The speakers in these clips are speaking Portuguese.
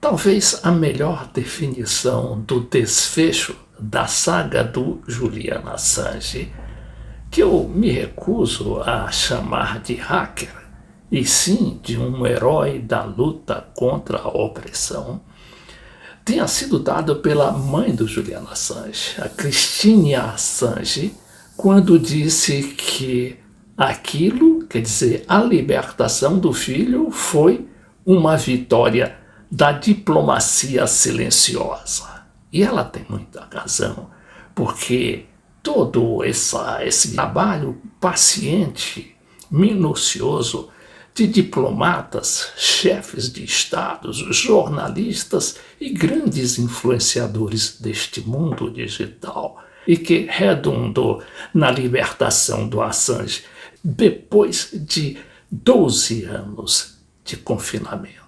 Talvez a melhor definição do desfecho da saga do Julian Assange, que eu me recuso a chamar de hacker, e sim de um herói da luta contra a opressão, tenha sido dado pela mãe do Julian Assange, a Christine Assange, quando disse que aquilo, quer dizer, a libertação do filho, foi uma vitória da diplomacia silenciosa. E ela tem muita razão, porque todo esse trabalho paciente, minucioso, de diplomatas, chefes de estados, jornalistas e grandes influenciadores deste mundo digital, e que redundou na libertação do Assange depois de 12 anos de confinamento.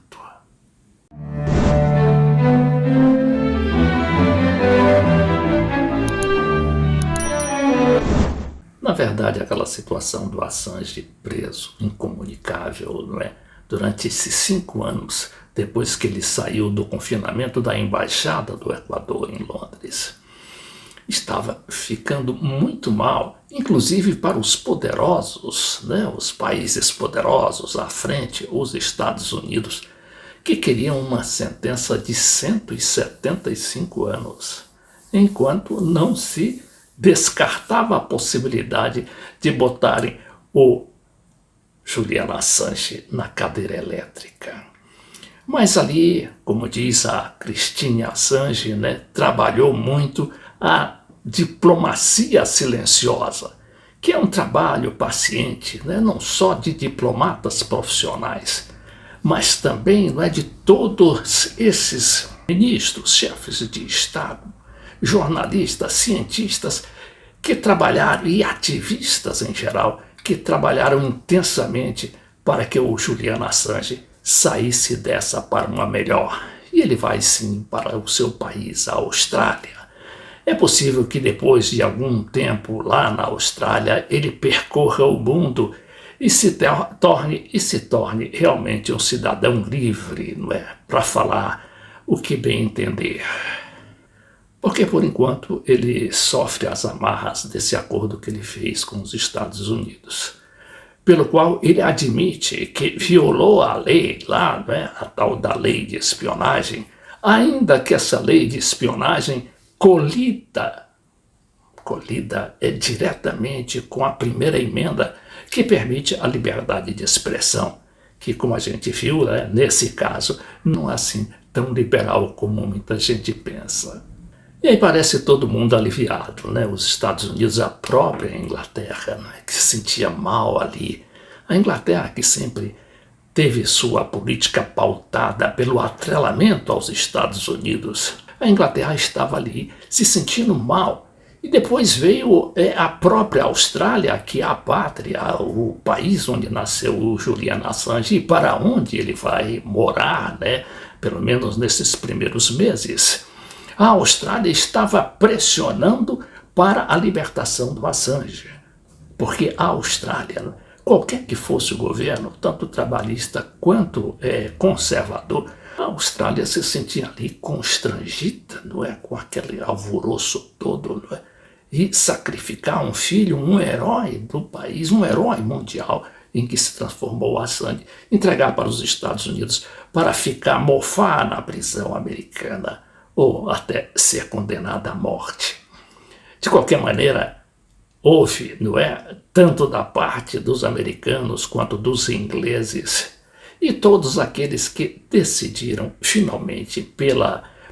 Na verdade, aquela situação do Assange preso, incomunicável, não é? Durante esses 5 anos, depois que ele saiu do confinamento da Embaixada do Equador em Londres, estava ficando muito mal, inclusive para os poderosos, né? Os países poderosos à frente, os Estados Unidos, que queriam uma sentença de 175 anos, enquanto não se descartava a possibilidade de botarem o Julian Assange na cadeira elétrica. Mas ali, como diz a Christine Assange, né, trabalhou muito a diplomacia silenciosa, que é um trabalho paciente, né, não só de diplomatas profissionais, mas também, não é, de todos esses ministros, chefes de Estado, jornalistas, cientistas que trabalharam, e ativistas em geral, que trabalharam intensamente para que o Julian Assange saísse dessa para uma melhor. E ele vai sim para o seu país, a Austrália. É possível que depois de algum tempo lá na Austrália ele percorra o mundo e se torne realmente um cidadão livre, não é? Para falar o que bem entender. Porque, por enquanto, ele sofre as amarras desse acordo que ele fez com os Estados Unidos, pelo qual ele admite que violou a lei lá, né, a tal da lei de espionagem, ainda que essa lei de espionagem colida diretamente com a primeira emenda que permite a liberdade de expressão, que, como a gente viu, né, nesse caso, não é assim tão liberal como muita gente pensa. E aí parece todo mundo aliviado, né? Os Estados Unidos, a própria Inglaterra, né? Que se sentia mal ali. A Inglaterra, que sempre teve sua política pautada pelo atrelamento aos Estados Unidos, a Inglaterra estava ali se sentindo mal. E depois veio a própria Austrália, que é a pátria, o país onde nasceu o Julian Assange e para onde ele vai morar, né? Pelo menos nesses primeiros meses. A Austrália estava pressionando para a libertação do Assange, porque a Austrália, qualquer que fosse o governo, tanto trabalhista quanto conservador, a Austrália se sentia ali constrangida, não é, com aquele alvoroço todo, não é? E sacrificar um filho, um herói do país, um herói mundial em que se transformou o Assange, entregar para os Estados Unidos para ficar mofar na prisão americana, ou até ser condenada à morte. De qualquer maneira, houve, não é, tanto da parte dos americanos quanto dos ingleses, e todos aqueles que decidiram finalmente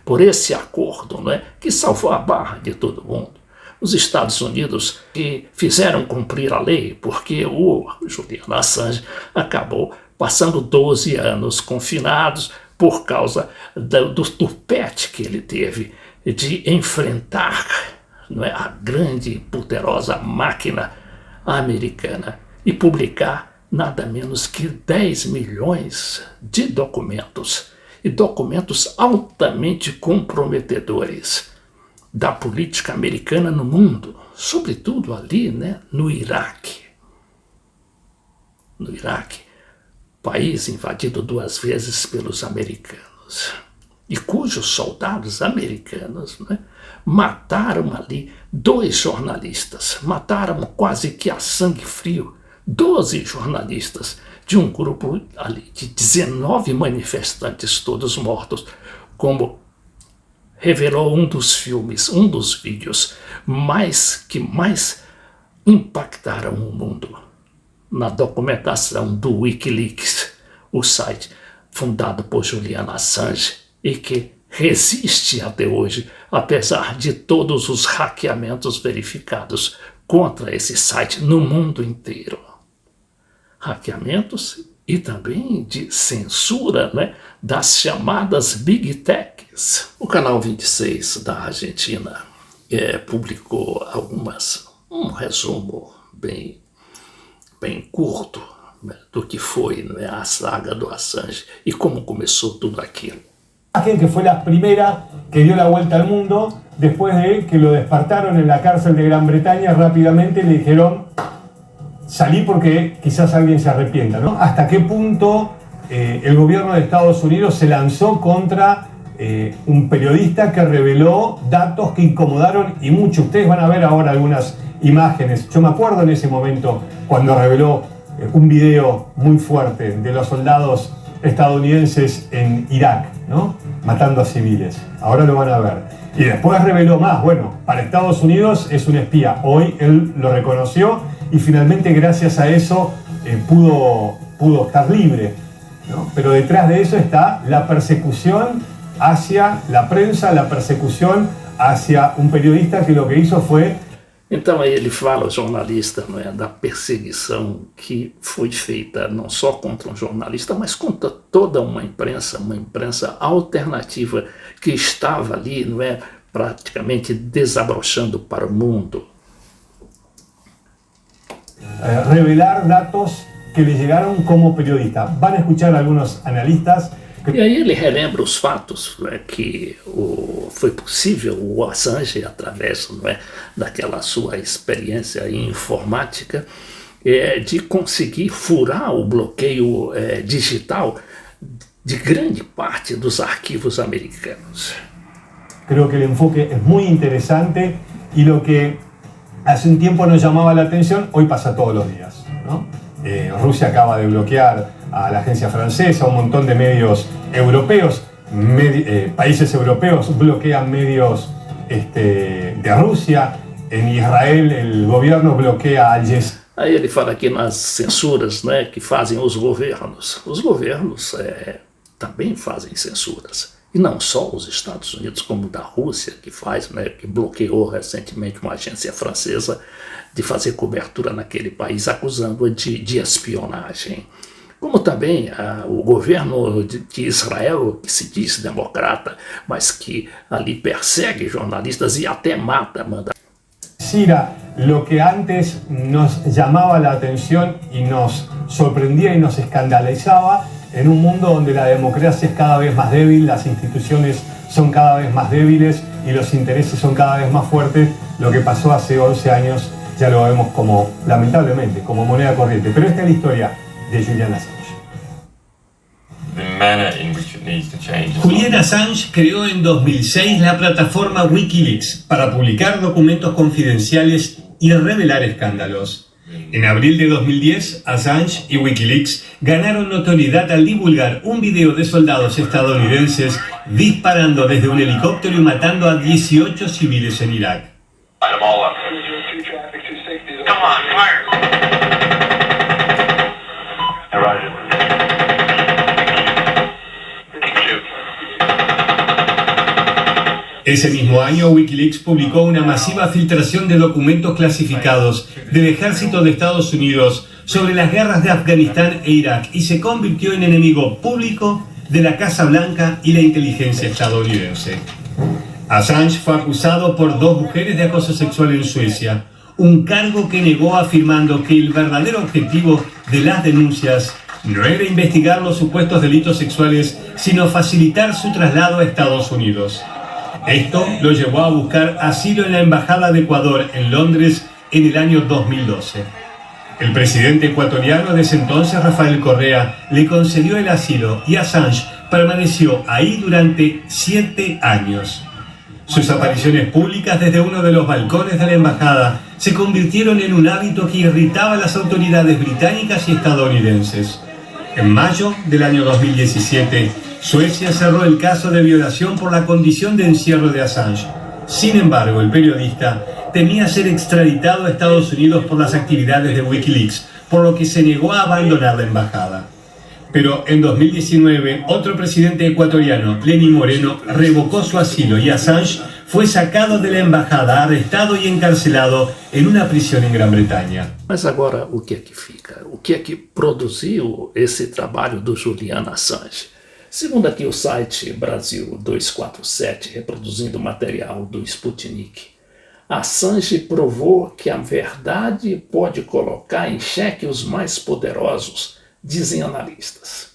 por esse acordo, não é, que salvou a barra de todo mundo. Os Estados Unidos que fizeram cumprir a lei, porque o Julian Assange acabou passando 12 anos confinados, por causa do tupete que ele teve de enfrentar, não é, a grande e poderosa máquina americana e publicar nada menos que 10 milhões de documentos, e documentos altamente comprometedores da política americana no mundo, sobretudo ali, né, no Iraque. No Iraque, país invadido 2 vezes pelos americanos. e cujos soldados americanos, né, mataram ali 2 jornalistas, mataram quase que a sangue frio 12 jornalistas de um grupo ali de 19 manifestantes, todos mortos, como revelou um dos filmes, um dos vídeos que mais impactaram o mundo na documentação do Wikileaks, o site fundado por Julian Assange e que resiste até hoje, apesar de todos os hackeamentos verificados contra esse site no mundo inteiro. Hackeamentos e também de censura, né, das chamadas Big Techs. O canal 26 da Argentina publicou um resumo bem curto, né, do que foi, né, a saga do Assange y cómo comenzó todo aquello. Que fue la primera que dio la vuelta al mundo después de que lo despertaron en la cárcel de Gran Bretaña. Rápidamente le dijeron: salí porque quizás alguien se arrepienta, ¿no? ¿Hasta qué punto el gobierno de Estados Unidos se lanzó contra un periodista que reveló datos que incomodaron y mucho? Ustedes van a ver ahora algunas imágenes. Yo me acuerdo en ese momento cuando reveló un video muy fuerte de los soldados estadounidenses en Irak, ¿no? Matando a civiles. Ahora lo van a ver. Y después reveló más. Bueno, para Estados Unidos es un espía. Hoy él lo reconoció y finalmente gracias a eso pudo estar libre, ¿no? Pero detrás de eso está la persecución hacia la prensa, la persecución hacia un periodista que lo que hizo fue... Então aí ele fala, o jornalista, não é, da perseguição que foi feita não só contra um jornalista, mas contra toda uma imprensa alternativa que estava ali, não é, praticamente desabrochando para o mundo. Revelar datos que le llegaron como periodista. Van a escuchar algunos analistas. E aí ele relembra os fatos, né, que foi possível o Assange, através, não é, daquela sua experiência em informática, de conseguir furar o bloqueio digital de grande parte dos arquivos americanos. Creo que el enfoque es muy interesante y lo que hace un tiempo nos llamaba la atención, hoy pasa todos los días, ¿no? Rusia acaba de bloquear a la agencia francesa, un montón de medios europeos, países europeos bloquean medios de Rusia, en Israel el gobierno bloquea Al Jazeera. Aí ele fala aqui nas censuras, né, que fazem os governos. Os governos também fazem censuras. E não só os Estados Unidos, como da Rússia, que faz, né, que bloqueou recentemente uma agência francesa de fazer cobertura naquele país, acusando-a de espionagem. Como também o governo de Israel, que se diz democrata, mas que ali persegue jornalistas e até manda. Cira, lo que antes nos llamaba la atención y nos sorprendía y nos escandalizaba, en un mundo donde la democracia es cada vez más débil, las instituciones son cada vez más débiles y los intereses son cada vez más fuertes, lo que pasó hace 11 años ya lo vemos como, lamentablemente, como moneda corriente. Pero esta es la historia de Julian Assange. Julian Assange creó en 2006 la plataforma Wikileaks para publicar documentos confidenciales y revelar escándalos. En abril de 2010, Assange y Wikileaks ganaron notoriedad al divulgar un video de soldados estadounidenses disparando desde un helicóptero y matando a 18 civiles en Irak. Ese mismo año, Wikileaks publicó una masiva filtración de documentos clasificados del ejército de Estados Unidos sobre las guerras de Afganistán e Irak y se convirtió en enemigo público de la Casa Blanca y la inteligencia estadounidense. Assange fue acusado por 2 mujeres de acoso sexual en Suecia, un cargo que negó afirmando que el verdadero objetivo de las denuncias no era investigar los supuestos delitos sexuales, sino facilitar su traslado a Estados Unidos. Esto lo llevó a buscar asilo en la Embajada de Ecuador en Londres en el año 2012. El presidente ecuatoriano de ese entonces, Rafael Correa, le concedió el asilo y Assange permaneció ahí durante 7 años. Sus apariciones públicas desde uno de los balcones de la embajada se convirtieron en un hábito que irritaba a las autoridades británicas y estadounidenses. En mayo del año 2017, Suecia cerró el caso de violación por la condición de encierro de Assange. Sin embargo, el periodista temía ser extraditado a Estados Unidos por las actividades de Wikileaks, por lo que se negó a abandonar la embajada. Pero en 2019, otro presidente ecuatoriano, Lenín Moreno, revocó su asilo y Assange fue sacado de la embajada, arrestado y encarcelado en una prisión en Gran Bretanha. Mas agora, o que é que fica? O que é que produziu esse trabalho do Julian Assange? Segundo aqui o site Brasil 247, reproduzindo o material do Sputnik, Assange provou que a verdade pode colocar em xeque os mais poderosos, dizem analistas.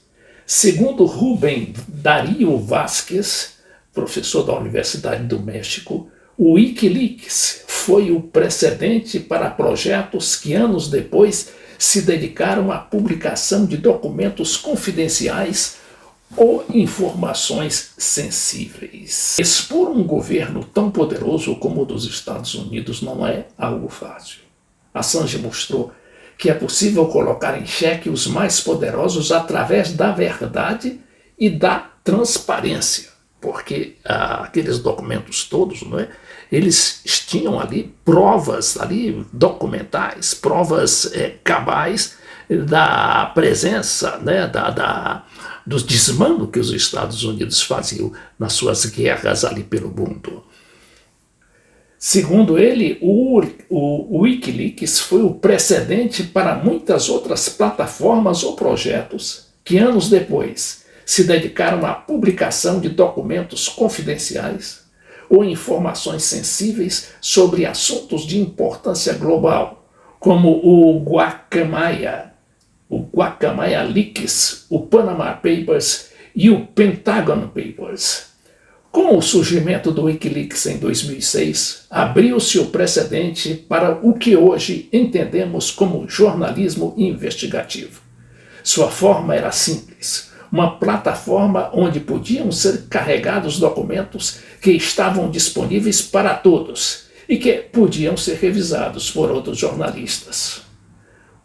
Segundo Rubem Darío Vázquez, professor da Universidade do México, o Wikileaks foi o precedente para projetos que anos depois se dedicaram à publicação de documentos confidenciais ou informações sensíveis. Expor um governo tão poderoso como o dos Estados Unidos não é algo fácil. Assange mostrou que é possível colocar em xeque os mais poderosos através da verdade e da transparência, porque aqueles documentos todos, não é? Eles tinham ali provas ali documentais, provas cabais da presença, né, dos desmandos que os Estados Unidos faziam nas suas guerras ali pelo mundo. Segundo ele, o Wikileaks foi o precedente para muitas outras plataformas ou projetos que anos depois se dedicaram à publicação de documentos confidenciais ou informações sensíveis sobre assuntos de importância global, como o Guacamaya Leaks, o Panama Papers e o Pentagon Papers. Com o surgimento do Wikileaks em 2006, abriu-se o precedente para o que hoje entendemos como jornalismo investigativo. Sua forma era simples, uma plataforma onde podiam ser carregados documentos que estavam disponíveis para todos e que podiam ser revisados por outros jornalistas.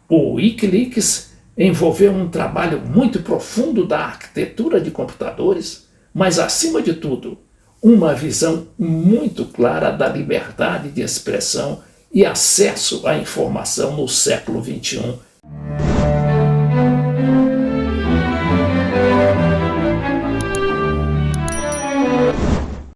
O Wikileaks envolveu um trabalho muito profundo da arquitetura de computadores, mas, acima de tudo, uma visão muito clara da liberdade de expressão e acesso à informação no século XXI